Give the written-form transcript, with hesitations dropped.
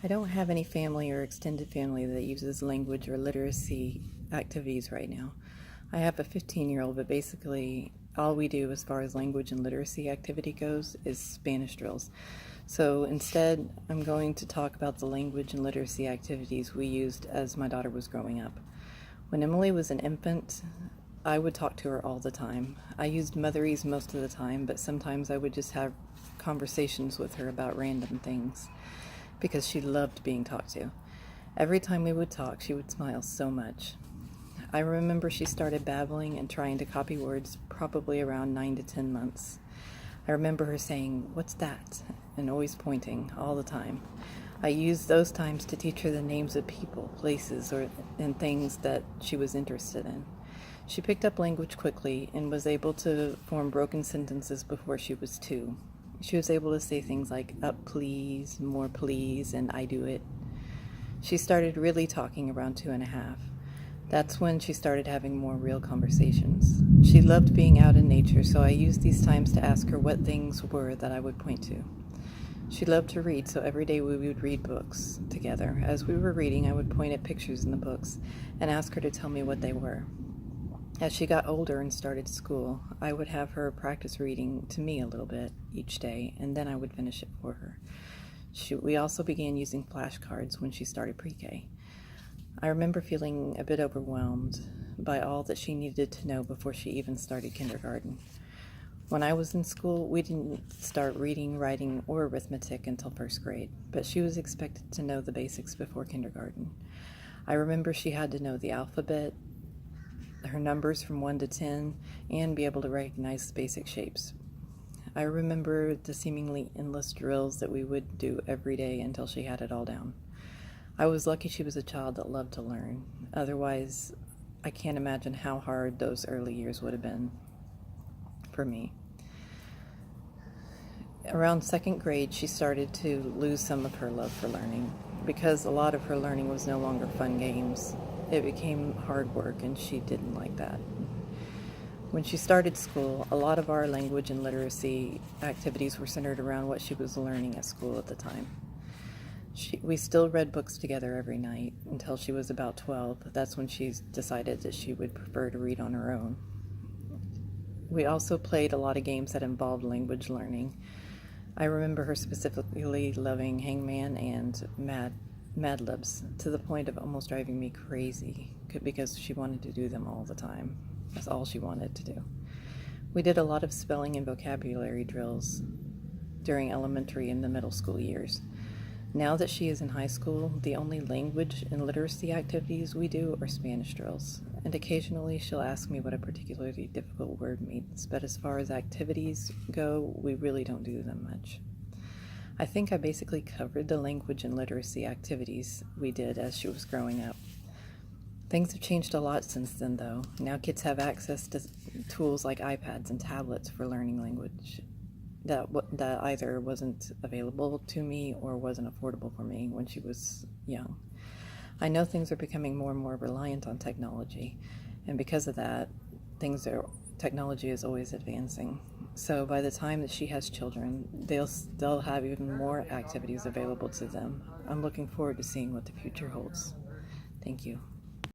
I don't have any family or extended family that uses language or literacy activities right now. I have a 15-year-old, but basically all we do as far as language and literacy activity goes is Spanish drills. So instead, I'm going to talk about the language and literacy activities we used as my daughter was growing up. When Emily was an infant, I would talk to her all the time. I used Motherese most of the time, but sometimes I would just have conversations with her about random things because she loved being talked to. Every time we would talk, she would smile so much. I remember she started babbling and trying to copy words probably around 9 to 10 months. I remember her saying, "What's that?" and always pointing all the time. I used those times to teach her the names of people, places, and things that she was interested in. She picked up language quickly and was able to form broken sentences before she was 2. She was able to say things like "up please," "more please," and "I do it." She started really talking around 2.5. That's when she started having more real conversations. She loved being out in nature, so I used these times to ask her what things were that I would point to. She loved to read, so every day we would read books together. As we were reading, I would point at pictures in the books and ask her to tell me what they were. As she got older and started school, I would have her practice reading to me a little bit each day, and then I would finish it for her. We also began using flashcards when she started pre-K. I remember feeling a bit overwhelmed by all that she needed to know before she even started kindergarten. When I was in school, we didn't start reading, writing, or arithmetic until 1st grade, but she was expected to know the basics before kindergarten. I remember she had to know the alphabet, her numbers from 1 to 10, and be able to recognize basic shapes. I remember the seemingly endless drills that we would do every day until she had it all down. I was lucky she was a child that loved to learn. Otherwise, I can't imagine how hard those early years would have been for me. Around 2nd grade, she started to lose some of her love for learning because a lot of her learning was no longer fun games. It became hard work, and she didn't like that. When she started school, a lot of our language and literacy activities were centered around what she was learning at school at the time. We still read books together every night until she was about 12. That's when she decided that she would prefer to read on her own. We also played a lot of games that involved language learning. I remember her specifically loving Hangman and Mad Libs to the point of almost driving me crazy because she wanted to do them all the time. That's all she wanted to do. We did a lot of spelling and vocabulary drills during elementary and the middle school years. Now that she is in high school, the only language and literacy activities we do are Spanish drills, and occasionally she'll ask me what a particularly difficult word means, but as far as activities go, we really don't do them much. I think I basically covered the language and literacy activities we did as she was growing up. Things have changed a lot since then, though. Now kids have access to tools like iPads and tablets for learning language that either wasn't available to me or wasn't affordable for me when she was young. I know things are becoming more and more reliant on technology, and because of that, technology is always advancing. So by the time that she has children, they'll have even more activities available to them. I'm looking forward to seeing what the future holds. Thank you.